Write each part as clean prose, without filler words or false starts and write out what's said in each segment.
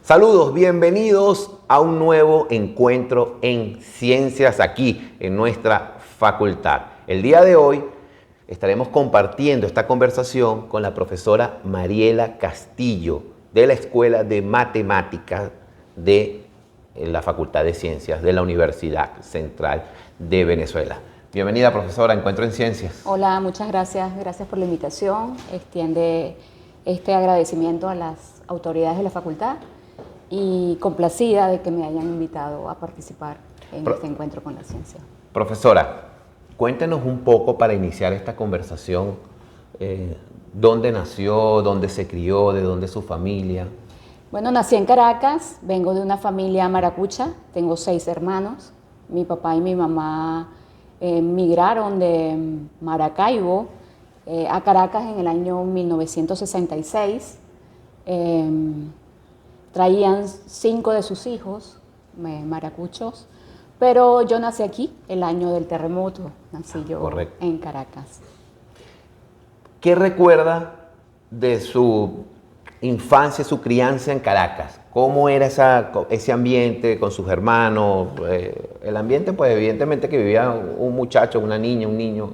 Saludos, bienvenidos a un nuevo encuentro en ciencias aquí en nuestra facultad. El día de hoy estaremos compartiendo esta conversación con la profesora Mariela Castillo de la Escuela de Matemáticas de la Facultad de Ciencias de la Universidad Central de Venezuela. Bienvenida, profesora, a Encuentro en Ciencias. Hola, muchas gracias. Gracias por la invitación. Extiende este agradecimiento a las autoridades de la facultad y complacida de que me hayan invitado a participar en este encuentro con la ciencia. Profesora, cuéntenos un poco para iniciar esta conversación, ¿dónde nació, dónde se crió, de dónde es su familia? Bueno, nací en Caracas, vengo de una familia maracucha, tengo 6 hermanos. Mi papá y mi mamá migraron de Maracaibo a Caracas en el año 1966. Traían 5 de sus hijos, maracuchos, pero yo nací aquí, el año del terremoto, nací yo. Correcto. En Caracas. ¿Qué recuerda de su infancia, su crianza en Caracas? ¿Cómo era ese ambiente con sus hermanos? El ambiente, pues evidentemente que vivía un muchacho, una niña, un niño.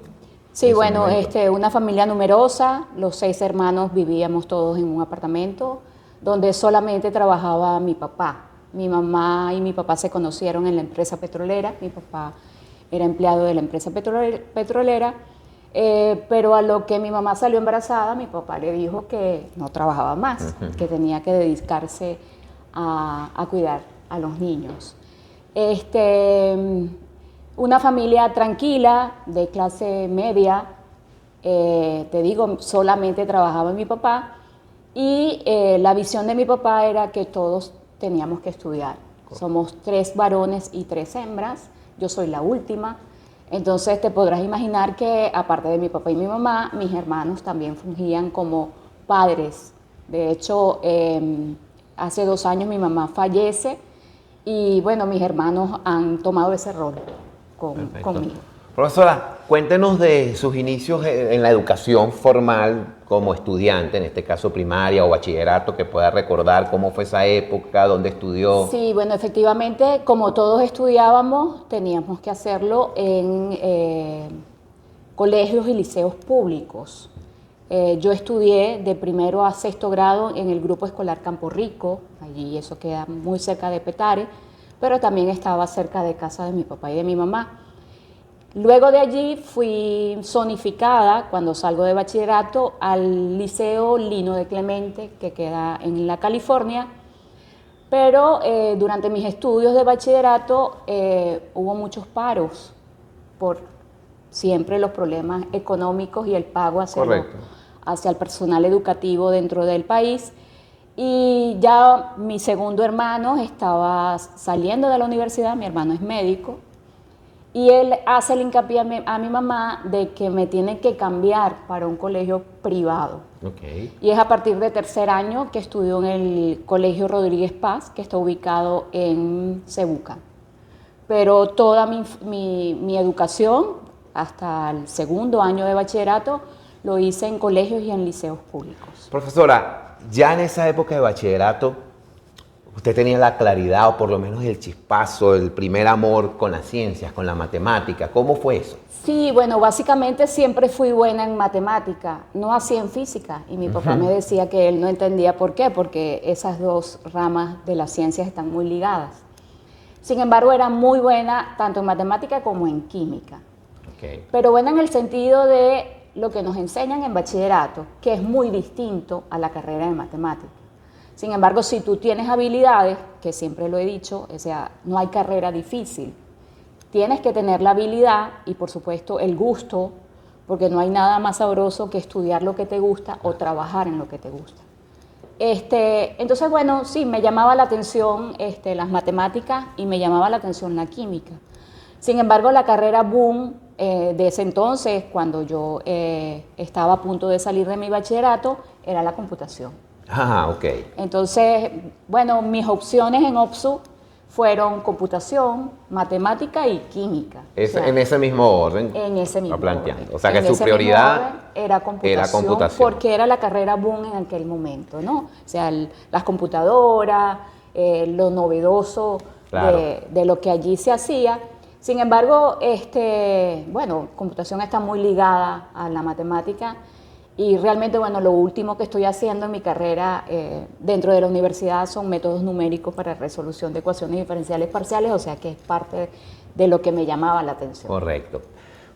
Sí, bueno, una familia numerosa, los 6 hermanos vivíamos todos en un apartamento donde solamente trabajaba mi papá. Mi mamá y mi papá se conocieron en la empresa petrolera. Mi papá era empleado de la empresa petrolera, pero a lo que mi mamá salió embarazada, mi papá le dijo que no trabajaba más, que tenía que dedicarse a cuidar a los niños. Una familia tranquila, de clase media, te digo, solamente trabajaba mi papá. Y la visión de mi papá era que todos teníamos que estudiar. Somos 3 varones y 3 hembras, yo soy la última. Entonces te podrás imaginar que aparte de mi papá y mi mamá, mis hermanos también fungían como padres. De hecho, hace 2 años mi mamá fallece y bueno, mis hermanos han tomado ese rol conmigo. Profesora, cuéntenos de sus inicios en la educación formal como estudiante, en este caso primaria o bachillerato, que pueda recordar cómo fue esa época, dónde estudió. Sí, bueno, efectivamente, como todos estudiábamos, teníamos que hacerlo en colegios y liceos públicos. Yo estudié de primero a 6º grado en el Grupo Escolar Campo Rico, allí eso queda muy cerca de Petare, pero también estaba cerca de casa de mi papá y de mi mamá. Luego de allí fui zonificada, cuando salgo de bachillerato, al Liceo Lino de Clemente, que queda en la California, pero durante mis estudios de bachillerato hubo muchos paros por siempre los problemas económicos y el pago hacia el personal educativo dentro del país. Y ya mi segundo hermano estaba saliendo de la universidad, mi hermano es médico, y él hace el hincapié a mi mamá de que me tiene que cambiar para un colegio privado. Okay. Y es a partir de 3er año que estudió en el Colegio Rodríguez Paz, que está ubicado en Cebuca. Pero toda mi educación, hasta el 2º año de bachillerato, lo hice en colegios y en liceos públicos. Profesora, ya en esa época de bachillerato, ¿usted tenía la claridad o por lo menos el chispazo, el primer amor con las ciencias, con la matemática? ¿Cómo fue eso? Sí, bueno, básicamente siempre fui buena en matemática, no así en física. Y mi papá me decía que él no entendía por qué, porque esas 2 ramas de las ciencias están muy ligadas. Sin embargo, era muy buena tanto en matemática como en química. Okay. Pero buena en el sentido de lo que nos enseñan en bachillerato, que es muy distinto a la carrera de matemática. Sin embargo, si tú tienes habilidades, que siempre lo he dicho, o sea, no hay carrera difícil. Tienes que tener la habilidad y, por supuesto, el gusto, porque no hay nada más sabroso que estudiar lo que te gusta o trabajar en lo que te gusta. Entonces, bueno, sí, me llamaba la atención las matemáticas y me llamaba la atención la química. Sin embargo, la carrera boom de ese entonces, cuando yo estaba a punto de salir de mi bachillerato, era la computación. Ah, ok. Entonces, bueno, mis opciones en OPSU fueron computación, matemática y química. O sea, en ese mismo orden. En ese mismo planteando. orden. O sea, que su prioridad era computación, porque era la carrera boom en aquel momento, ¿no? O sea, las computadoras, lo novedoso Claro. de lo que allí se hacía. Sin embargo, bueno, computación está muy ligada a la matemática y realmente, bueno, lo último que estoy haciendo en mi carrera dentro de la universidad son métodos numéricos para resolución de ecuaciones diferenciales parciales, o sea que es parte de lo que me llamaba la atención. Correcto.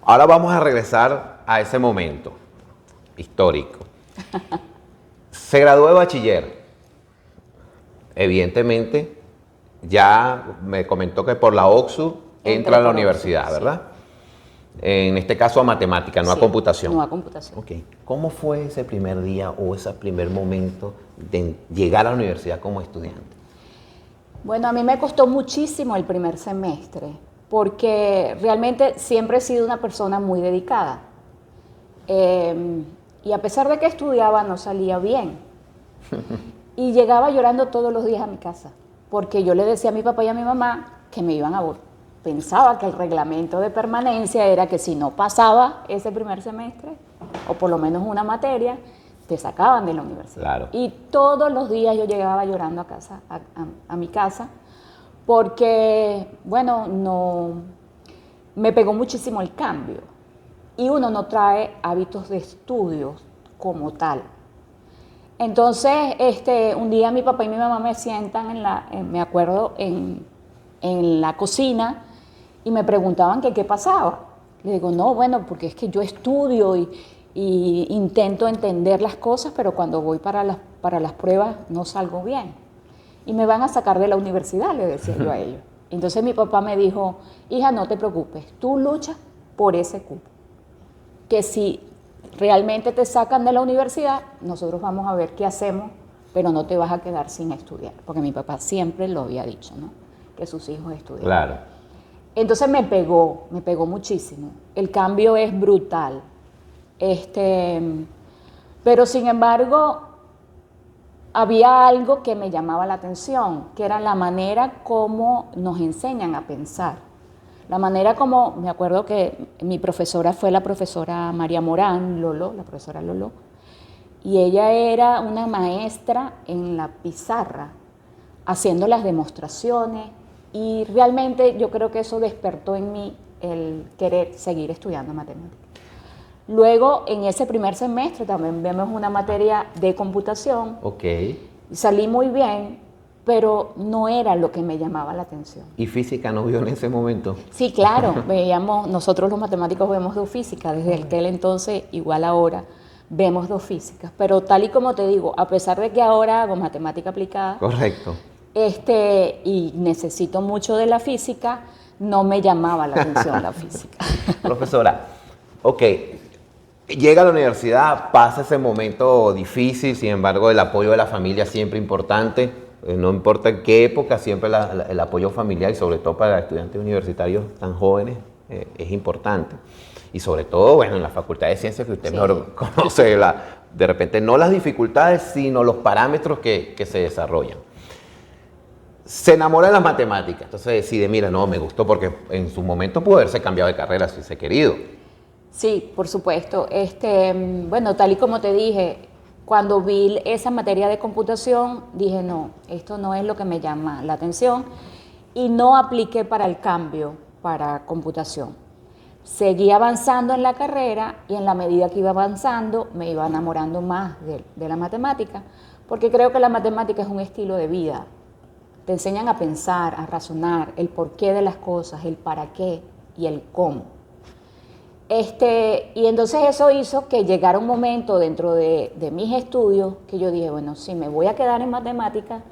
Ahora vamos a regresar a ese momento histórico. Se graduó de bachiller. Evidentemente, ya me comentó que por la OXU entra a la universidad, ¿verdad? Sí. En este caso a matemática, no a computación. No a computación. Ok. ¿Cómo fue ese primer día o ese primer momento de llegar a la universidad como estudiante? Bueno, a mí me costó muchísimo el primer semestre, porque realmente siempre he sido una persona muy dedicada. Y a pesar de que estudiaba, no salía bien. Y llegaba llorando todos los días a mi casa, porque yo le decía a mi papá y a mi mamá que me iban a votar. Pensaba que el reglamento de permanencia era que si no pasaba ese primer semestre, o por lo menos una materia, te sacaban de la universidad. Claro. Y todos los días yo llegaba llorando a casa, a mi casa, porque, bueno, no, me pegó muchísimo el cambio. Y uno no trae hábitos de estudios como tal. Entonces, un día mi papá y mi mamá me sientan me acuerdo, en la cocina y me preguntaban que qué pasaba. Le digo, no, bueno, porque es que yo estudio y intento entender las cosas, pero cuando voy para las pruebas no salgo bien. Y me van a sacar de la universidad, le decía yo a ellos. Entonces mi papá me dijo, hija, no te preocupes, tú luchas por ese cupo. Que si realmente te sacan de la universidad, nosotros vamos a ver qué hacemos, pero no te vas a quedar sin estudiar. Porque mi papá siempre lo había dicho, ¿no? Que sus hijos estudiaran. Claro. Entonces me pegó muchísimo. El cambio es brutal. Pero sin embargo, había algo que me llamaba la atención, que era la manera como nos enseñan a pensar. La manera como, me acuerdo que mi profesora fue la profesora María Morán, Lolo, la profesora Lolo, y ella era una maestra en la pizarra, haciendo las demostraciones, y realmente yo creo que eso despertó en mí el querer seguir estudiando matemáticas. Luego, en ese primer semestre también vemos una materia de computación. Ok. Y salí muy bien, pero no era lo que me llamaba la atención. ¿Y física no vio en ese momento? Sí, claro, nosotros los matemáticos vemos dos físicas, desde aquel entonces, igual ahora, vemos dos físicas. Pero tal y como te digo, a pesar de que ahora hago matemática aplicada, correcto, y necesito mucho de la física, no me llamaba la atención la física. Profesora, ok, llega a la universidad, pasa ese momento difícil, sin embargo el apoyo de la familia siempre importante, no importa en qué época, siempre el apoyo familiar y sobre todo para estudiantes universitarios tan jóvenes es importante. Y sobre todo, bueno, en la Facultad de Ciencias, que usted Sí. mejor conoce, de repente no las dificultades, sino los parámetros que se desarrollan. Se enamora de las matemáticas, entonces decide, mira, no, me gustó porque en su momento pudo haberse cambiado de carrera si hubiese querido. Sí, por supuesto. Bueno, tal y como te dije, cuando vi esa materia de computación, dije, no, esto no es lo que me llama la atención y no apliqué para el cambio para computación. Seguí avanzando en la carrera y en la medida que iba avanzando me iba enamorando más de la matemática, porque creo que la matemática es un estilo de vida. Te enseñan a pensar, a razonar, el porqué de las cosas, el para qué y el cómo. Y entonces eso hizo que llegara un momento dentro de mis estudios que yo dije, bueno, si me voy a quedar en matemáticas,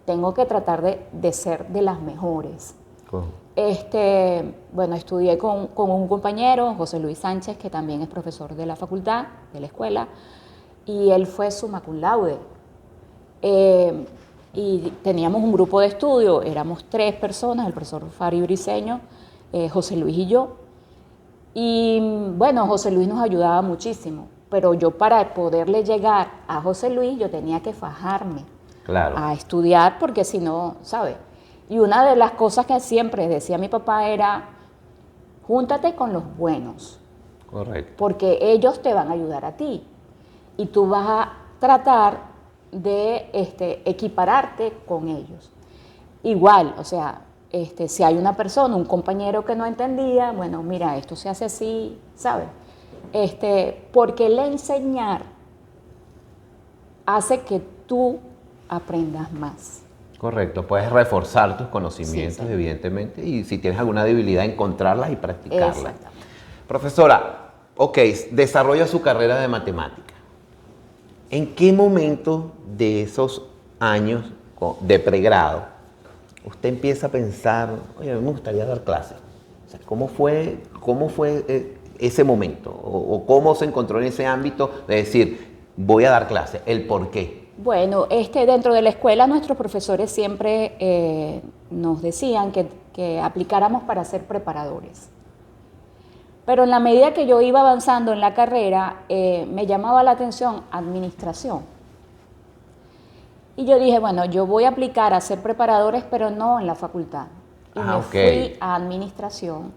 tengo que tratar de ser de las mejores. Cool. Bueno, estudié con un compañero, José Luis Sánchez, que también es profesor de la facultad, de la escuela, y él fue summa cum laude. Y teníamos un grupo de estudio, éramos 3 personas, el profesor Fabio Briceño, José Luis y yo. Y bueno, José Luis nos ayudaba muchísimo, pero yo para poderle llegar a José Luis yo tenía que fajarme a estudiar porque si no, ¿sabes? Y una de las cosas que siempre decía mi papá era, júntate con los buenos. Correcto. Porque ellos te van a ayudar a ti y tú vas a tratar de equipararte con ellos. igual, o sea, si hay una persona, un compañero que no entendía, bueno, mira, esto se hace así, ¿sabes? Porque el enseñar hace que tú aprendas más. Correcto, puedes reforzar tus conocimientos, Sí. evidentemente, y si tienes alguna debilidad, encontrarlas y practicarlas. Exactamente. Profesora, ok, desarrolla su carrera de matemática. ¿En qué momento de esos años de pregrado usted empieza a pensar, oye, a mí me gustaría dar clases? O sea, ¿cómo fue ese momento? ¿O cómo se encontró en ese ámbito de decir, voy a dar clases? ¿El por qué? Bueno, dentro de la escuela nuestros profesores siempre nos decían que aplicáramos para ser preparadores. Pero en la medida que yo iba avanzando en la carrera, me llamaba la atención administración. Y yo dije, bueno, yo voy a aplicar a ser preparadores, pero no en la facultad. Y me fui a administración,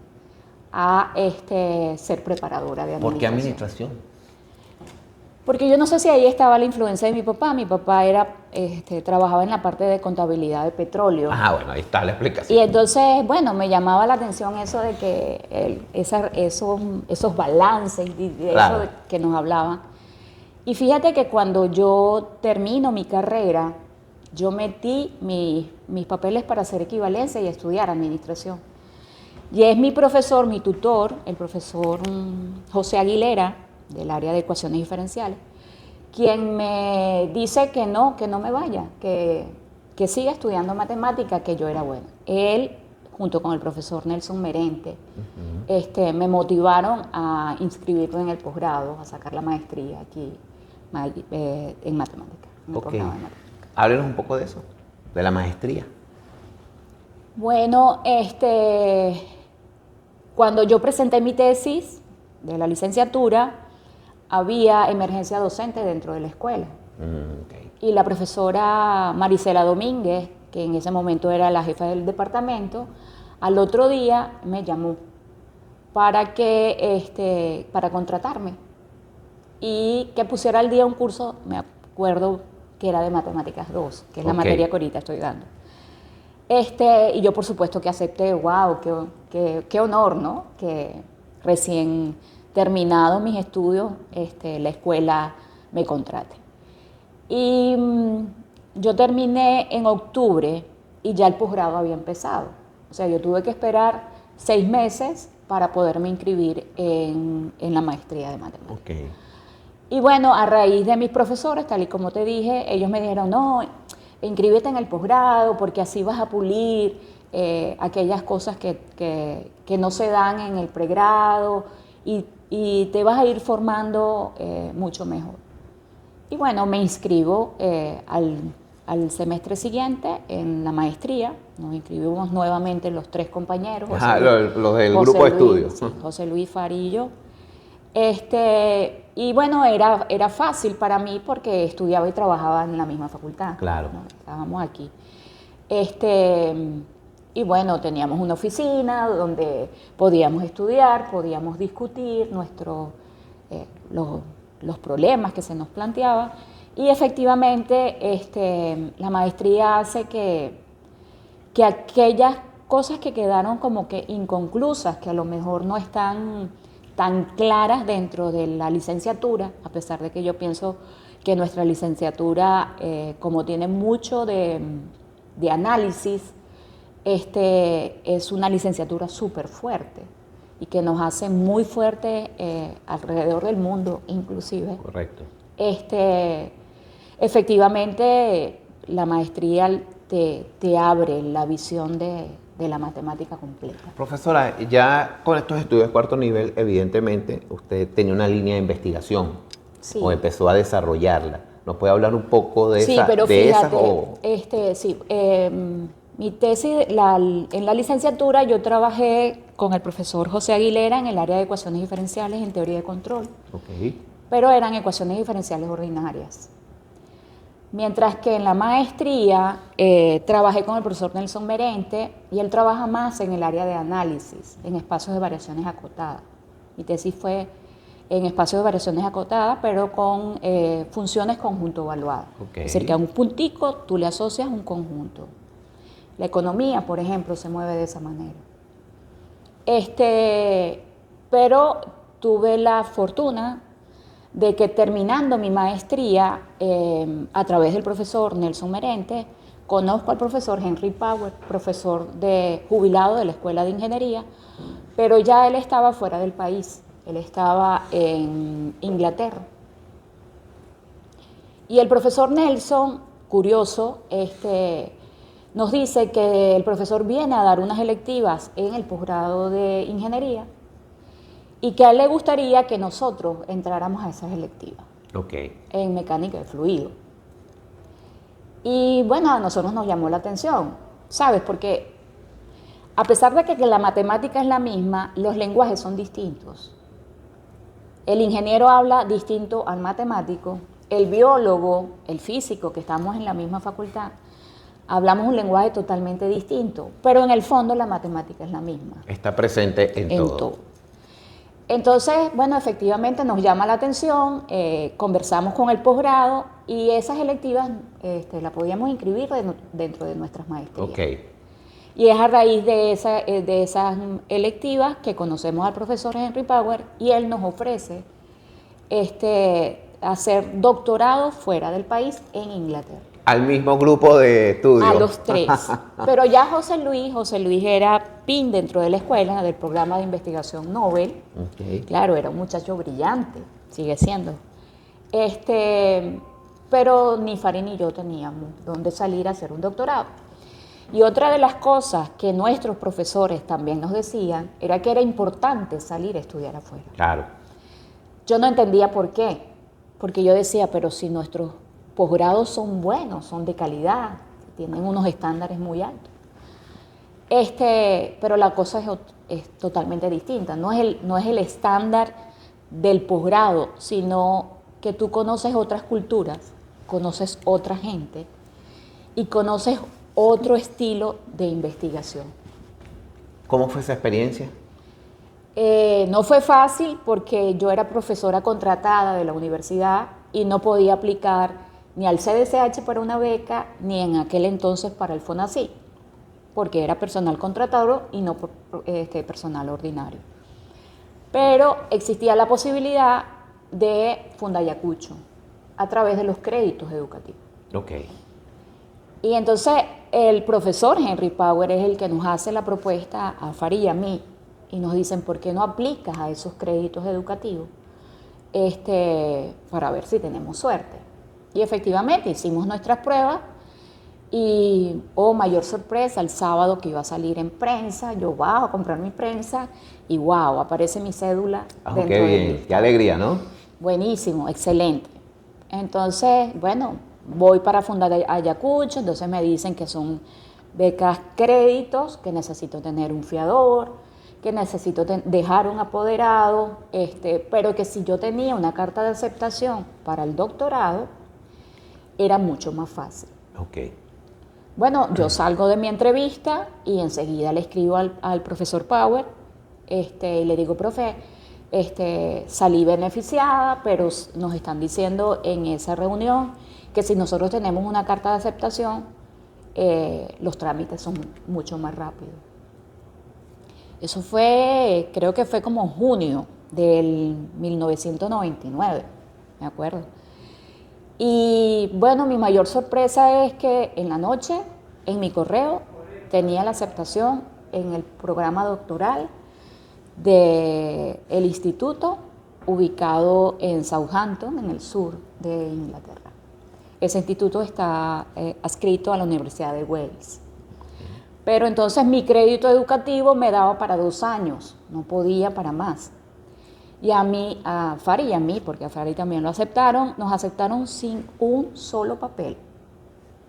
a ser preparadora de administración. ¿Por qué administración? Porque yo no sé si ahí estaba la influencia de mi papá. Mi papá trabajaba en la parte de contabilidad de petróleo. Bueno, ahí está la explicación. Y entonces, bueno, me llamaba la atención eso de que esos balances y de Claro. eso que nos hablaban. Y fíjate que cuando yo termino mi carrera, yo metí mis papeles para hacer equivalencia y estudiar administración. Y es mi profesor, mi tutor, el profesor José Aguilera, del área de ecuaciones diferenciales, quien me dice que no me vaya, que siga estudiando matemática, que yo era buena. Él, junto con el profesor Nelson Merente, me motivaron a inscribirme en el posgrado, a sacar la maestría aquí en matemática. Ok. Háblenos un poco de eso, de la maestría. Bueno, cuando yo presenté mi tesis de la licenciatura, había emergencia docente dentro de la escuela. Okay. Y la profesora Marisela Domínguez, que en ese momento era la jefa del departamento, al otro día me llamó para contratarme y que pusiera al día un curso, me acuerdo que era de Matemáticas 2, que es la materia que ahorita estoy dando. Y yo por supuesto que acepté, wow, qué honor, ¿no? Que recién terminados mis estudios, la escuela me contrate. Y yo terminé en octubre y ya el posgrado había empezado. O sea, yo tuve que esperar 6 meses para poderme inscribir en la maestría de matemáticas. Okay. Y bueno, a raíz de mis profesores, tal y como te dije, ellos me dijeron, no, inscríbete en el posgrado porque así vas a pulir aquellas cosas que no se dan en el pregrado y te vas a ir formando mucho mejor. Y bueno, me inscribo al semestre siguiente en la maestría. Nos inscribimos nuevamente los 3 compañeros. Los del grupo de estudios. Sí, José Luis Farillo. Y bueno, era fácil para mí porque estudiaba y trabajaba en la misma facultad. Claro. ¿No? Estábamos aquí. Y bueno, teníamos una oficina donde podíamos estudiar, podíamos discutir los problemas que se nos planteaban. Y efectivamente, la maestría hace que aquellas cosas que quedaron como que inconclusas, que a lo mejor no están tan claras dentro de la licenciatura, a pesar de que yo pienso que nuestra licenciatura, como tiene mucho de análisis, es una licenciatura súper fuerte y que nos hace muy fuerte alrededor del mundo, inclusive. Correcto. Efectivamente, la maestría te abre la visión de la matemática completa. Profesora, ya con estos estudios de cuarto nivel, evidentemente, usted tenía una línea de investigación. Sí. O empezó a desarrollarla. ¿Nos puede hablar un poco de esa? Sí, pero de fíjate, mi tesis, en la licenciatura yo trabajé con el profesor José Aguilera en el área de ecuaciones diferenciales en teoría de control. Okay. Pero eran ecuaciones diferenciales ordinarias. Mientras que en la maestría trabajé con el profesor Nelson Merente y él trabaja más en el área de análisis, en espacios de variaciones acotadas. Mi tesis fue en espacios de variaciones acotadas, pero con funciones conjunto evaluadas. Okay. Es decir, que a un puntico tú le asocias un conjunto. La economía, por ejemplo, se mueve de esa manera. Pero tuve la fortuna de que terminando mi maestría, a través del profesor Nelson Merente, conozco al profesor Henry Power, profesor jubilado de la Escuela de Ingeniería, pero ya él estaba fuera del país, él estaba en Inglaterra. Y el profesor Nelson, curioso, nos dice que el profesor viene a dar unas electivas en el posgrado de Ingeniería y que a él le gustaría que nosotros entráramos a esas electivas. En mecánica de fluido. Y bueno, a nosotros nos llamó la atención, ¿sabes? Porque a pesar de que la matemática es la misma, los lenguajes son distintos. El ingeniero habla distinto al matemático, el biólogo, el físico, que estamos en la misma facultad, hablamos un lenguaje totalmente distinto, pero en el fondo la matemática es la misma. Está presente en todo. Entonces, bueno, efectivamente nos llama la atención, conversamos con el posgrado y esas electivas las podíamos inscribir dentro de nuestras maestrías. Y es a raíz de esas electivas que conocemos al profesor Henry Power y él nos ofrece hacer doctorado fuera del país en Inglaterra. Al mismo grupo de estudio. A los 3. Pero ya José Luis era PIN dentro de la escuela, del programa de investigación Nobel. Claro, era un muchacho brillante, sigue siendo. Pero ni Fari ni yo teníamos dónde salir a hacer un doctorado. Y otra de las cosas que nuestros profesores también nos decían era que era importante salir a estudiar afuera. Claro. Yo no entendía por qué, porque yo decía, pero si nuestros posgrados son buenos, son de calidad, tienen unos estándares muy altos. Pero la cosa es totalmente distinta, no es el estándar del posgrado, sino que tú conoces otras culturas, conoces otra gente y conoces otro estilo de investigación. ¿Cómo fue esa experiencia? No fue fácil porque yo era profesora contratada de la universidad y no podía aplicar ni al CDCH para una beca, ni en aquel entonces para el FONACYT, porque era personal contratado y no personal ordinario. Pero existía la posibilidad de Fundayacucho a través de los créditos educativos. Y entonces el profesor Henry Power es el que nos hace la propuesta a Fari y a mí, y nos dicen, ¿por qué no aplicas a esos créditos educativos para ver si tenemos suerte? Y efectivamente hicimos nuestras pruebas y, mayor sorpresa, el sábado que iba a salir en prensa, yo bajo a comprar mi prensa y wow, aparece mi cédula dentro qué bien, qué alegría, ¿no? Buenísimo, excelente. Entonces, bueno, voy para Fundayacucho, entonces me dicen que son becas créditos, que necesito tener un fiador, que necesito dejar un apoderado, pero que si yo tenía una carta de aceptación para el doctorado, era mucho más fácil. Bueno, yo salgo de mi entrevista y enseguida le escribo al profesor Power y le digo, profe, salí beneficiada, pero nos están diciendo en esa reunión que si nosotros tenemos una carta de aceptación, los trámites son mucho más rápidos. Eso creo que fue como junio del 1999, me acuerdo. Y bueno, mi mayor sorpresa es que en la noche, en mi correo, tenía la aceptación en el programa doctoral del instituto ubicado en Southampton, en el sur de Inglaterra. Ese instituto está adscrito a la Universidad de Wales. Pero entonces mi crédito educativo me daba para 2 años, no podía para más. Y a Fari y a mí, porque a Fari también lo aceptaron, nos aceptaron sin un solo papel.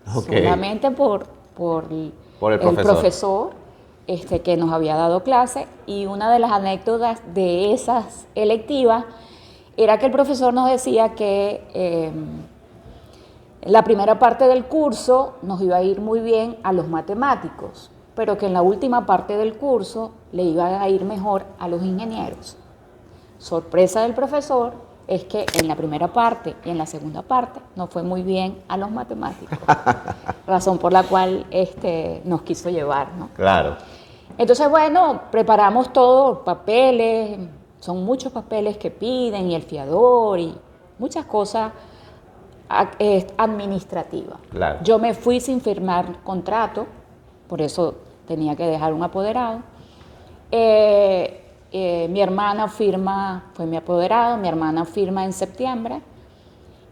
Solamente por el profesor que nos había dado clase. Y una de las anécdotas de esas electivas era que el profesor nos decía que la primera parte del curso nos iba a ir muy bien a los matemáticos, pero que en la última parte del curso le iba a ir mejor a los ingenieros. Sorpresa del profesor, es que en la primera parte y en la segunda parte nos fue muy bien a los matemáticos, razón por la cual nos quiso llevar, ¿no? Claro. Entonces, bueno, preparamos todo, papeles, son muchos papeles que piden, y el fiador, y muchas cosas administrativas. Claro. Yo me fui sin firmar contrato, por eso tenía que dejar un apoderado. Mi hermana fue mi apoderado, mi hermana firma en septiembre,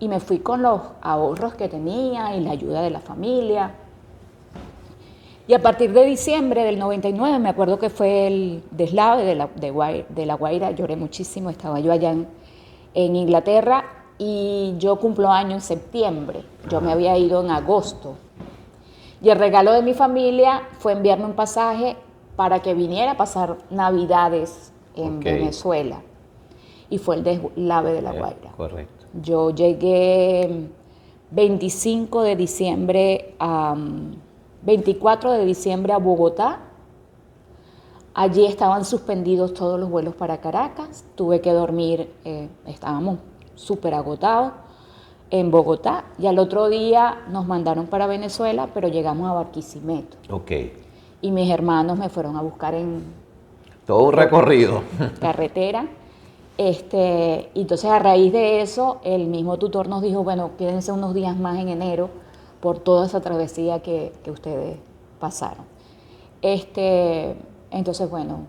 y me fui con los ahorros que tenía y la ayuda de la familia. Y a partir de diciembre del 99, me acuerdo que fue el deslave de la Guaira, lloré muchísimo, estaba yo allá en Inglaterra, y yo cumplo año en septiembre, yo me había ido en agosto. Y el regalo de mi familia fue enviarme un pasaje para que viniera a pasar Navidades en Venezuela. Y fue el deslave de la Guaira. Correcto. Yo llegué 24 de diciembre a Bogotá. Allí estaban suspendidos todos los vuelos para Caracas. Tuve que dormir, estábamos súper agotados en Bogotá. Y al otro día nos mandaron para Venezuela, pero llegamos a Barquisimeto. Ok. Y mis hermanos me fueron a buscar en Todo un recorrido. carretera. Y entonces, a raíz de eso, el mismo tutor nos dijo, bueno, quédense unos días más en enero por toda esa travesía que ustedes pasaron. Entonces, bueno,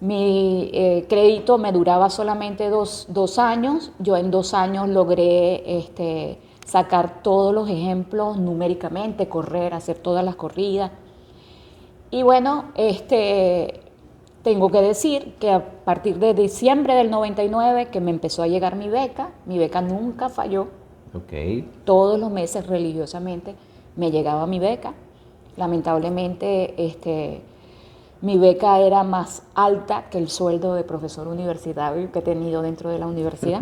mi crédito me duraba solamente dos años. Yo en 2 años logré sacar todos los ejemplos numéricamente, correr, hacer todas las corridas. Y bueno, tengo que decir que a partir de diciembre del 99, que me empezó a llegar mi beca nunca falló. Okay. Todos los meses religiosamente me llegaba mi beca. Lamentablemente, mi beca era más alta que el sueldo de profesor universitario que he tenido dentro de la universidad.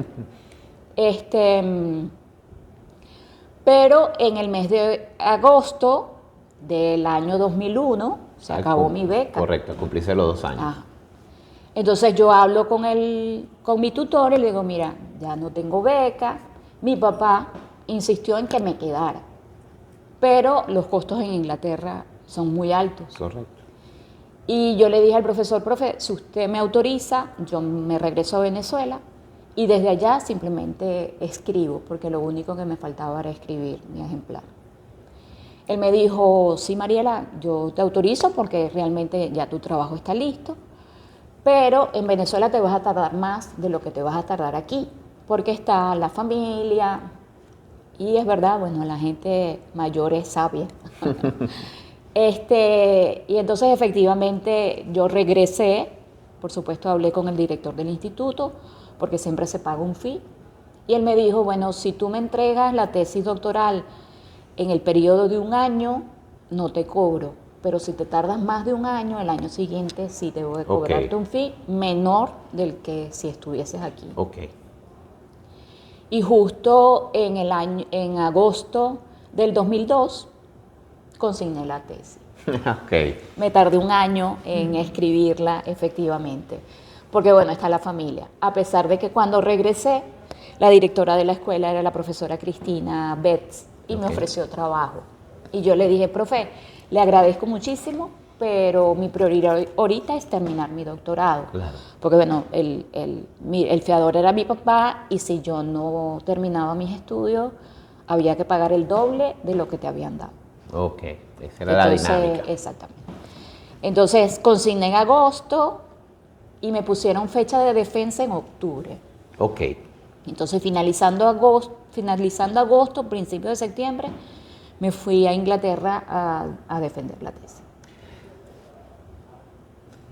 Pero en el mes de agosto del año 2001 se acabó mi beca. Correcto, cumplirse los 2 años. Ah. Entonces yo hablo con mi tutor y le digo, mira, ya no tengo beca. Mi papá insistió en que me quedara, pero los costos en Inglaterra son muy altos. Correcto. Y yo le dije al profesor, profe, si usted me autoriza, yo me regreso a Venezuela y desde allá simplemente escribo, porque lo único que me faltaba era escribir mi ejemplar. Él me dijo, sí, Mariela, yo te autorizo porque realmente ya tu trabajo está listo, pero en Venezuela te vas a tardar más de lo que te vas a tardar aquí, porque está la familia, y es verdad, bueno, la gente mayor es sabia. Y entonces efectivamente yo regresé, por supuesto hablé con el director del instituto, porque siempre se paga un fee, y él me dijo, bueno, si tú me entregas la tesis doctoral en el periodo de 1 año, no te cobro, pero si te tardas más de 1 año, el año siguiente sí debo de cobrarte un fee menor del que si estuvieses aquí. Okay. Y justo en agosto del 2002 consigné la tesis. Okay. Me tardé 1 año en escribirla efectivamente, porque bueno, está la familia. A pesar de que cuando regresé, la directora de la escuela era la profesora Cristina Betts y me ofreció trabajo. Y yo le dije, profe, le agradezco muchísimo, pero mi prioridad ahorita es terminar mi doctorado. Claro. Porque bueno, el fiador era mi papá, y si yo no terminaba mis estudios, había que pagar el doble de lo que te habían dado. Ok, esa era la dinámica. Exactamente. Entonces consigné en agosto y me pusieron fecha de defensa en octubre. Ok. Entonces finalizando agosto, principios de septiembre, me fui a Inglaterra a defender la tesis.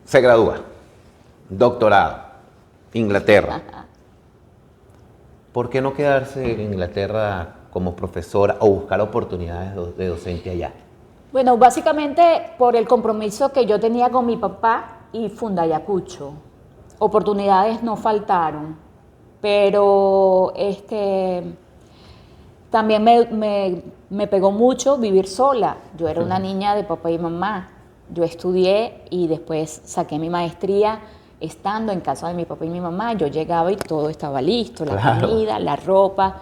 Se gradúa, doctorado, Inglaterra. ¿Por qué no quedarse en Inglaterra como profesora o buscar oportunidades de docente allá? Bueno, básicamente por el compromiso que yo tenía con mi papá y Fundayacucho. Oportunidades no faltaron, pero también me pegó mucho vivir sola. Yo era una niña de papá y mamá. Yo estudié y después saqué mi maestría estando en casa de mi papá y mi mamá, yo llegaba y todo estaba listo, la Claro. comida, la ropa,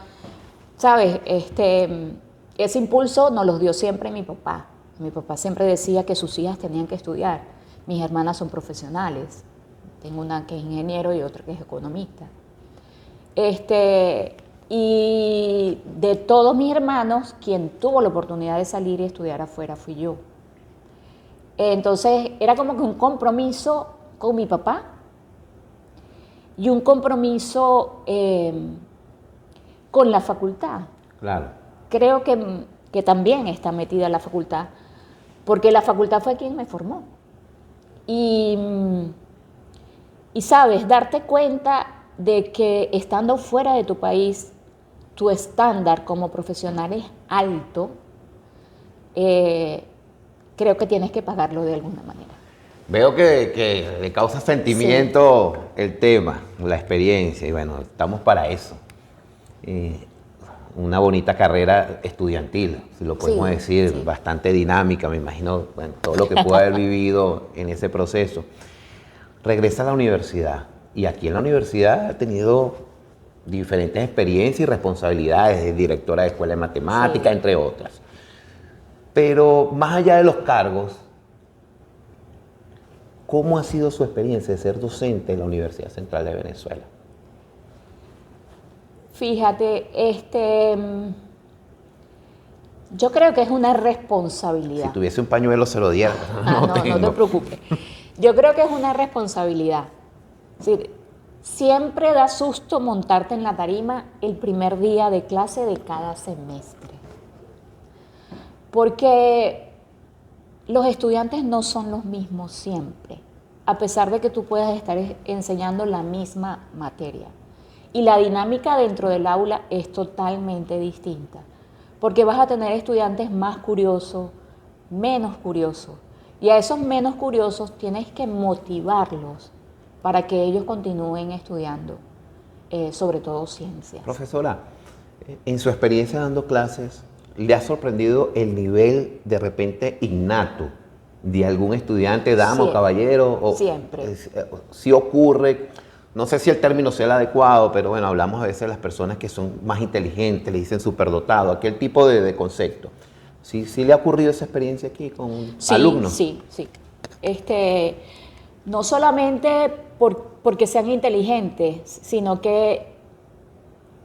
¿sabes? Ese impulso nos los dio siempre mi papá. Mi papá siempre decía que sus hijas tenían que estudiar. Mis hermanas son profesionales. Tengo una que es ingeniero y otra que es economista. Y de todos mis hermanos, quien tuvo la oportunidad de salir y estudiar afuera fui yo. Entonces era como que un compromiso con mi papá y un compromiso con la facultad. Claro. Creo que también está metida la facultad, porque la facultad fue quien me formó. Y sabes, darte cuenta de que estando fuera de tu país, tu estándar como profesional es alto, creo que tienes que pagarlo de alguna manera. Veo que le causa sentimiento el tema, la experiencia, y bueno, estamos para eso. Una bonita carrera estudiantil, si lo podemos decir, bastante dinámica, me imagino, bueno, todo lo que pudo haber vivido en ese proceso. Regresa a la universidad, y aquí en la universidad ha tenido diferentes experiencias y responsabilidades, de directora de escuela de matemáticas, entre otras. Pero más allá de los cargos, ¿cómo ha sido su experiencia de ser docente en la Universidad Central de Venezuela? Fíjate, yo creo que es una responsabilidad. Si tuviese un pañuelo se lo diera. No te preocupes. Yo creo que es una responsabilidad. Es decir, siempre da susto montarte en la tarima el primer día de clase de cada semestre. Porque los estudiantes no son los mismos siempre, a pesar de que tú puedas estar enseñando la misma materia. Y la dinámica dentro del aula es totalmente distinta, porque vas a tener estudiantes más curiosos, menos curiosos. Y a esos menos curiosos tienes que motivarlos para que ellos continúen estudiando, sobre todo ciencias. Profesora, en su experiencia dando clases, ¿le ha sorprendido el nivel de repente innato de algún estudiante, dama o caballero? Siempre. Si ocurre, no sé si el término sea el adecuado, pero bueno, hablamos a veces de las personas que son más inteligentes, le dicen superdotado, aquel tipo de concepto. ¿Sí le ha ocurrido esa experiencia aquí con alumnos? Sí. No solamente porque sean inteligentes, sino que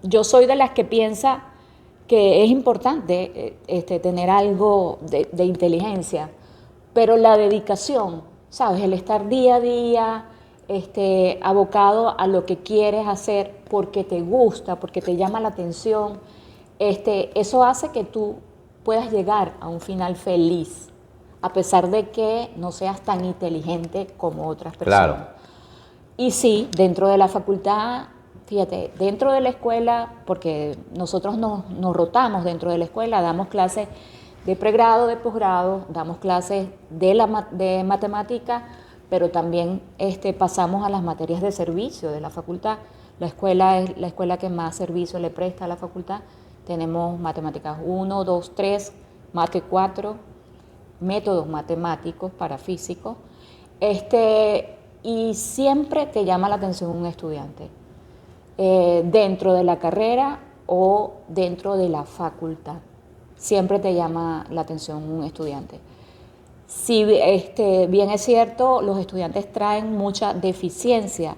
yo soy de las que piensa que es importante tener algo de inteligencia, pero la dedicación, ¿sabes? El estar día a día abocado a lo que quieres hacer porque te gusta, porque te llama la atención, eso hace que tú puedas llegar a un final feliz, a pesar de que no seas tan inteligente como otras personas. Claro. Y sí, dentro de la facultad, fíjate, dentro de la escuela, porque nosotros nos rotamos dentro de la escuela, damos clases de pregrado, de posgrado, damos clases de matemática, pero también pasamos a las materias de servicio de la facultad. La escuela es la escuela que más servicio le presta a la facultad. Tenemos matemáticas 1, 2, 3, mate 4, métodos matemáticos para físicos. Y siempre te llama la atención un estudiante, dentro de la carrera o dentro de la facultad. Siempre te llama la atención un estudiante. Si bien es cierto, los estudiantes traen mucha deficiencia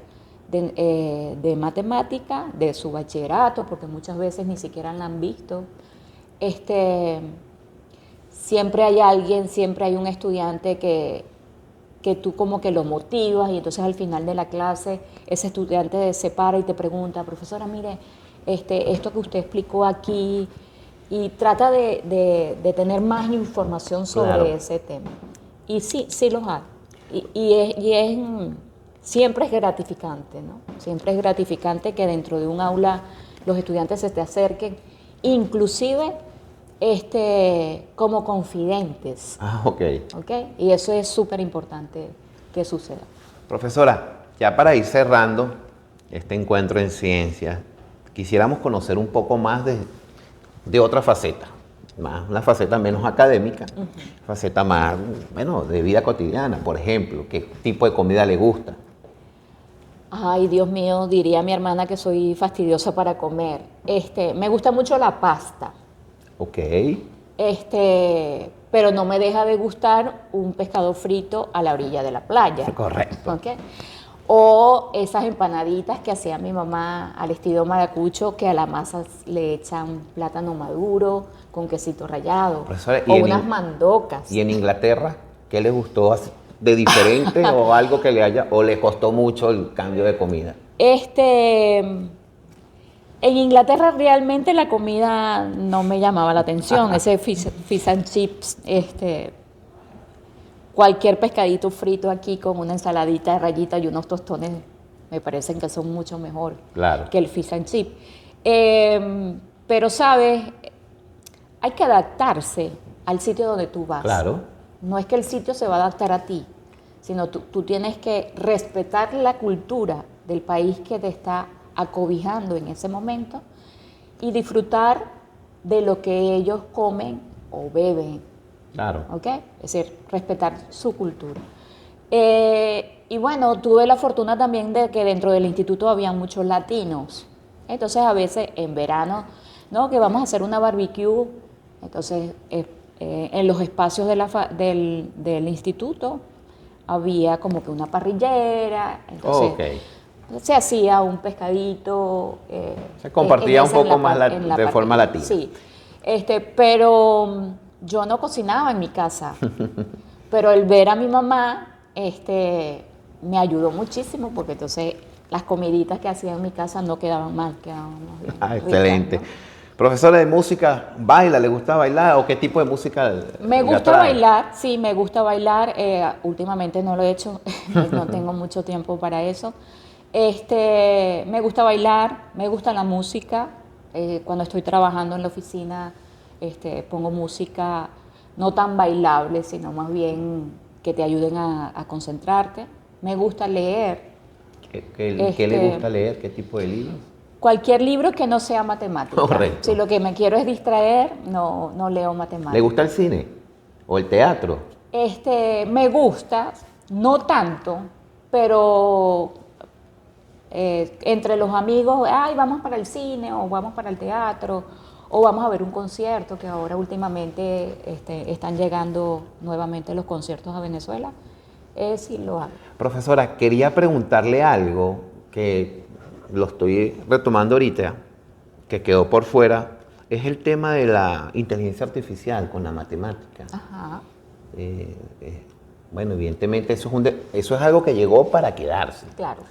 de matemática, de su bachillerato, porque muchas veces ni siquiera la han visto. Siempre hay alguien, siempre hay un estudiante que tú como que lo motivas y entonces al final de la clase ese estudiante se para y te pregunta, profesora, mire, esto que usted explicó aquí, y trata de tener más información sobre ese tema. Y sí los hay. Siempre es gratificante, ¿no? Siempre es gratificante que dentro de un aula los estudiantes se te acerquen, inclusive como confidentes. Ok. Y eso es súper importante que suceda. Profesora, ya para ir cerrando este encuentro en ciencias, quisiéramos conocer un poco más de otra faceta, una faceta menos académica, faceta más, de vida cotidiana. Por ejemplo, ¿qué tipo de comida le gusta? Ay, Dios mío, diría mi hermana que soy fastidiosa para comer. Me gusta mucho la pasta. Ok, Pero no me deja de gustar un pescado frito a la orilla de la playa. correcto. ¿Ok? O esas empanaditas que hacía mi mamá al estilo maracucho, que a la masa le echan plátano maduro con quesito rallado. Profesora, O unas mandocas. ¿y en Inglaterra qué le gustó de diferente o algo que le haya, o le costó mucho el cambio de comida? En Inglaterra realmente la comida no me llamaba la atención. Ese fish and chips, cualquier pescadito frito aquí con una ensaladita de rayita y unos tostones me parecen que son mucho mejor Claro. que el fish and chip. Pero, ¿sabes? Hay que adaptarse al sitio donde tú vas. Claro. No es que el sitio se va a adaptar a ti, sino tú tienes que respetar la cultura del país que te está acobijando en ese momento y disfrutar de lo que ellos comen o beben. Claro. ¿Ok? Es decir, respetar su cultura. Y bueno, tuve la fortuna también de que dentro del instituto había muchos latinos. Entonces a veces en verano, ¿no? Que vamos a hacer una barbecue. Entonces en los espacios del instituto había como que una parrillera. Entonces se hacía un pescadito. Se compartía un poco más de parrilla. forma latina. Sí. Pero yo no cocinaba en mi casa, pero el ver a mi mamá me ayudó muchísimo porque entonces las comiditas que hacía en mi casa no quedaban mal, quedaban más bien ricas, Excelente. ¿no? Profesora de música, ¿baila? ¿Le gusta bailar o qué tipo de música Me le gusta atrae? bailar, sí, me gusta bailar. Últimamente no lo he hecho, no tengo mucho tiempo para eso. Me gusta bailar, me gusta la música. Cuando estoy trabajando en la oficina, pongo música no tan bailable, sino más bien que te ayuden a concentrarte. Me gusta leer. ¿Qué le gusta leer? ¿Qué tipo de libros? Cualquier libro que no sea matemática. Correcto. Si lo que me quiero es distraer, no leo matemáticas. ¿Le gusta el cine o el teatro? Me gusta, no tanto, pero entre los amigos, ay, vamos para el cine o vamos para el teatro o vamos a ver un concierto, que ahora últimamente están llegando nuevamente los conciertos a Venezuela, sí lo hago. Profesora, quería preguntarle algo que lo estoy retomando ahorita, que quedó por fuera, es el tema de la inteligencia artificial con la matemática. Ajá. Bueno, evidentemente eso es algo que llegó para quedarse. Claro.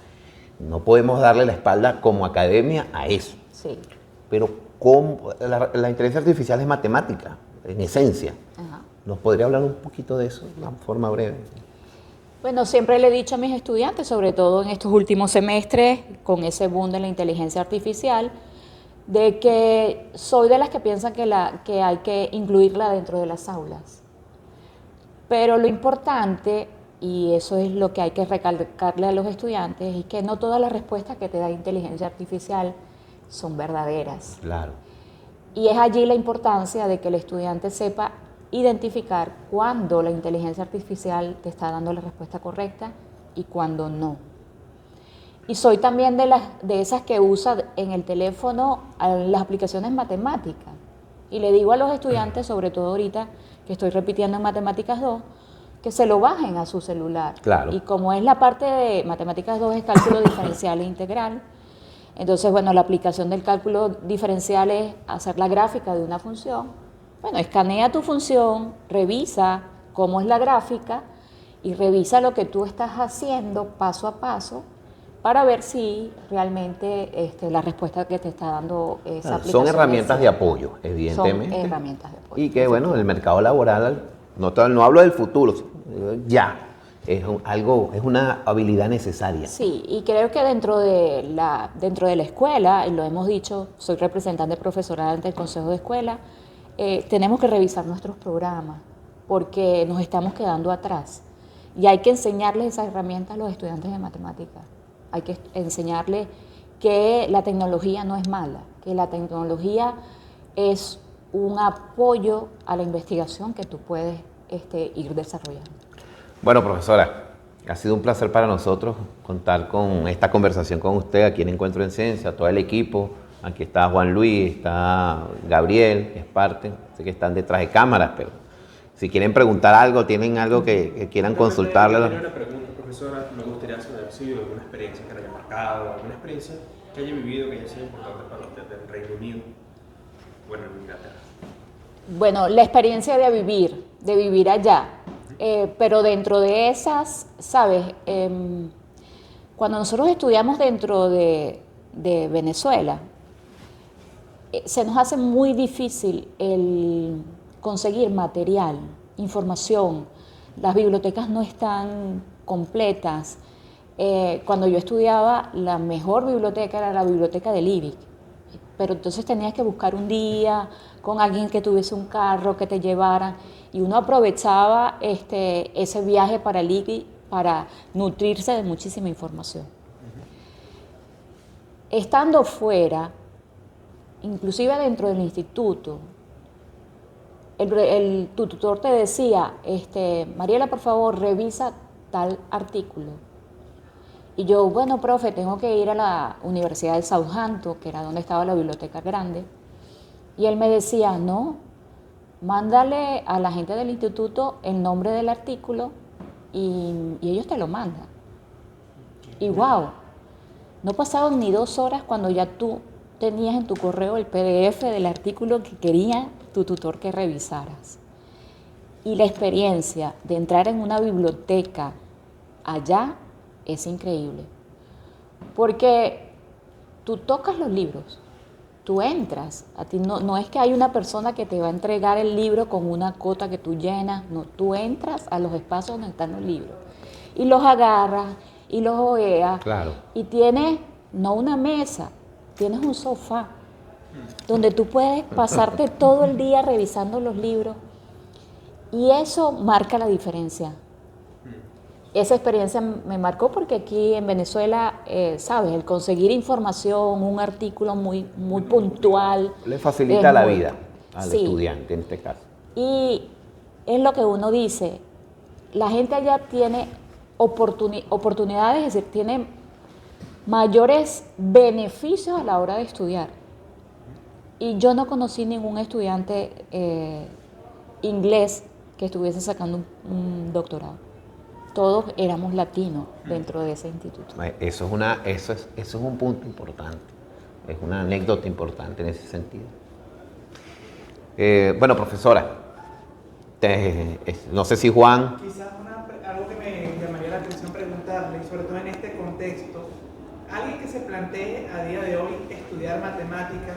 No podemos darle la espalda como academia a eso. Sí. Pero la inteligencia artificial es matemática, en esencia. Ajá. ¿Nos podría hablar un poquito de eso de forma breve? Bueno, siempre le he dicho a mis estudiantes, sobre todo en estos últimos semestres, con ese boom de la inteligencia artificial, de que soy de las que piensan que hay que incluirla dentro de las aulas. Pero lo importante, y eso es lo que hay que recalcarle a los estudiantes, es que no todas las respuestas que te da inteligencia artificial son verdaderas. Claro. Y es allí la importancia de que el estudiante sepa identificar cuándo la inteligencia artificial te está dando la respuesta correcta y cuándo no. Y soy también de esas que usa en el teléfono las aplicaciones matemáticas. Y le digo a los estudiantes, sobre todo ahorita que estoy repitiendo en Matemáticas 2, que se lo bajen a su celular. Claro. Y como es la parte de Matemáticas 2 es cálculo diferencial e integral, entonces, bueno, la aplicación del cálculo diferencial es hacer la gráfica de una función. Bueno, escanea tu función, revisa cómo es la gráfica y revisa lo que tú estás haciendo paso a paso para ver si realmente la respuesta que te está dando esa aplicación. Son herramientas de apoyo, evidentemente. Son herramientas de apoyo. Y que, bueno, el mercado laboral, no hablo del futuro, ya, es una habilidad necesaria. Sí, y creo que dentro de la escuela, y lo hemos dicho, soy representante profesoral ante el Consejo de Escuela, tenemos que revisar nuestros programas porque nos estamos quedando atrás y hay que enseñarles esas herramientas a los estudiantes de matemáticas. Hay que enseñarles que la tecnología no es mala, que la tecnología es un apoyo a la investigación que tú puedes ir desarrollando. Bueno, profesora, Ha sido un placer para nosotros contar con esta conversación con usted aquí en Encuentro en Ciencia, todo el equipo. Aquí está Juan Luis, está Gabriel, que es parte. Sé que están detrás de cámaras, pero si quieren preguntar algo, tienen algo que quieran consultarle. Tengo una pregunta, profesora. Me gustaría saber si alguna experiencia que le haya marcado, alguna experiencia que haya vivido, que haya sido importante para usted del Reino Unido, bueno, en Inglaterra. Bueno, la experiencia de vivir allá. Pero dentro de esas, ¿sabes? Cuando nosotros estudiamos dentro de Venezuela, se nos hace muy difícil el conseguir material, información. Las bibliotecas no están completas. Cuando yo estudiaba, la mejor biblioteca era la biblioteca del IBIC. Pero entonces tenías que buscar un día con alguien que tuviese un carro, que te llevara, y uno aprovechaba ese viaje para el IBIC para nutrirse de muchísima información. Estando fuera, inclusive dentro del instituto, tu tutor te decía, Mariela, por favor, revisa tal artículo. Y yo, bueno, profe, tengo que ir a la Universidad de Southampton, que era donde estaba la biblioteca grande. Y él me decía, no, mándale a la gente del instituto el nombre del artículo y ellos te lo mandan. Y wow, no pasaban ni 2 horas cuando ya tú tenías en tu correo el PDF del artículo que quería tu tutor que revisaras. Y la experiencia de entrar en una biblioteca allá es increíble, porque tú tocas los libros, tú entras, a ti no es que hay una persona que te va a entregar el libro con una cota que tú llenas, no, tú entras a los espacios donde están los libros y los agarras y los ojeas, Claro. Y tienes no una mesa, tienes un sofá donde tú puedes pasarte todo el día revisando los libros, y eso marca la diferencia. Esa experiencia me marcó porque aquí en Venezuela, ¿sabes? El conseguir información, un artículo muy puntual. Le facilita la vida al estudiante en este caso. Y es lo que uno dice, la gente allá tiene oportunidades, es decir, tiene mayores beneficios a la hora de estudiar. Y yo no conocí ningún estudiante inglés que estuviese sacando un doctorado. Todos éramos latinos dentro de ese instituto. Eso es un punto importante, es una anécdota importante en ese sentido. Bueno, profesora, no sé si Juan... Quizás algo que me llamaría la atención preguntarle, sobre todo en este contexto, alguien que se plantee a día de hoy estudiar matemáticas,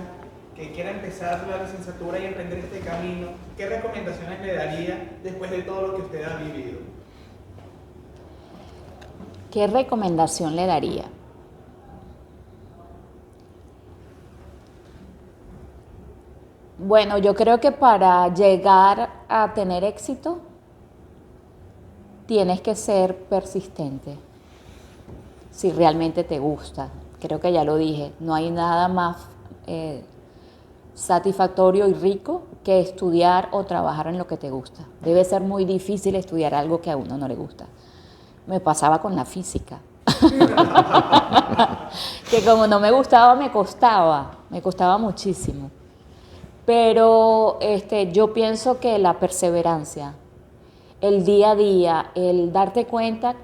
que quiera empezar la licenciatura y emprender este camino, ¿qué recomendaciones le daría después de todo lo que usted ha vivido? ¿Qué recomendación le daría? Bueno, yo creo que para llegar a tener éxito tienes que ser persistente. Si realmente te gusta, creo que ya lo dije, no hay nada más satisfactorio y rico que estudiar o trabajar en lo que te gusta. Debe ser muy difícil estudiar algo que a uno no le gusta. Me pasaba con la física, que como no me gustaba, me costaba muchísimo. Pero yo pienso que la perseverancia, el día a día, el darte cuenta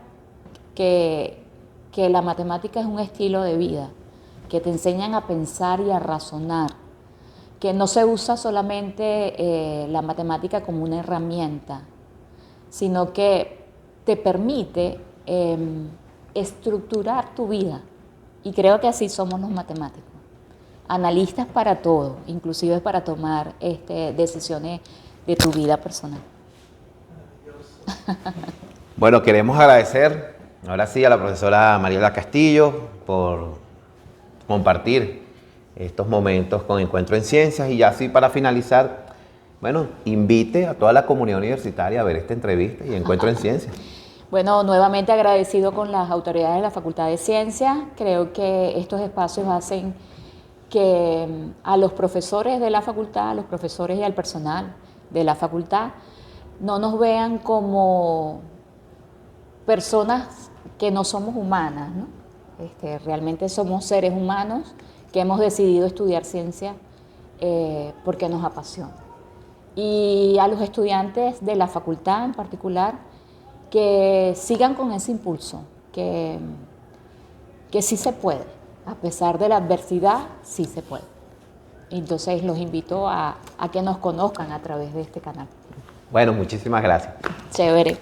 que la matemática es un estilo de vida, que te enseñan a pensar y a razonar, que no se usa solamente la matemática como una herramienta, sino que te permite estructurar tu vida. Y creo que así somos los matemáticos. Analistas para todo, inclusive para tomar decisiones de tu vida personal. Bueno, queremos agradecer ahora sí a la profesora Mariela Castillo por compartir estos momentos con Encuentro en Ciencias, y ya así para finalizar, bueno, invite a toda la comunidad universitaria a ver esta entrevista y Encuentro en Ciencias. Bueno, nuevamente agradecido con las autoridades de la Facultad de Ciencias. Creo que estos espacios hacen que a los profesores de la facultad, a los profesores y al personal de la facultad, no nos vean como personas que no somos humanas, ¿no? Realmente somos seres humanos que hemos decidido estudiar ciencia porque nos apasiona. Y a los estudiantes de la facultad en particular, que sigan con ese impulso, que sí se puede, a pesar de la adversidad, sí se puede. Entonces los invito a que nos conozcan a través de este canal. Bueno, muchísimas gracias. Chévere.